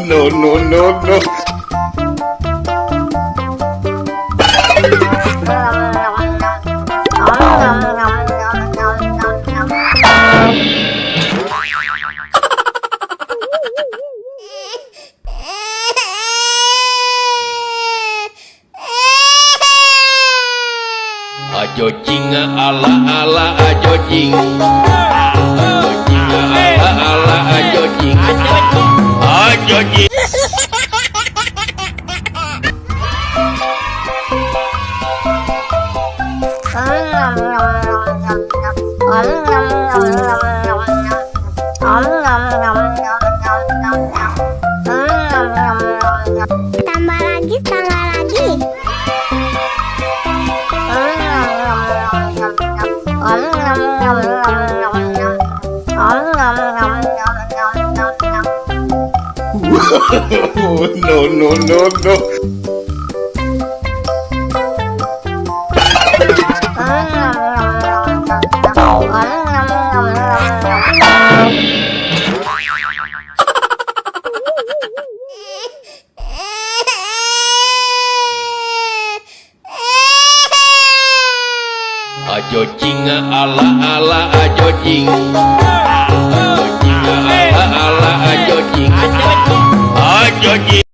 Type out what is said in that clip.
No, no, no, no. Ajo jing ala ala ajo jing, ajo jing ala ala ajo jing, ajo jing. Tambah lagi, tambah lagi. No, no, no, no. Ajo jing ala ala ajo jing, ajo jing ala ala ajo jing, ajo jing.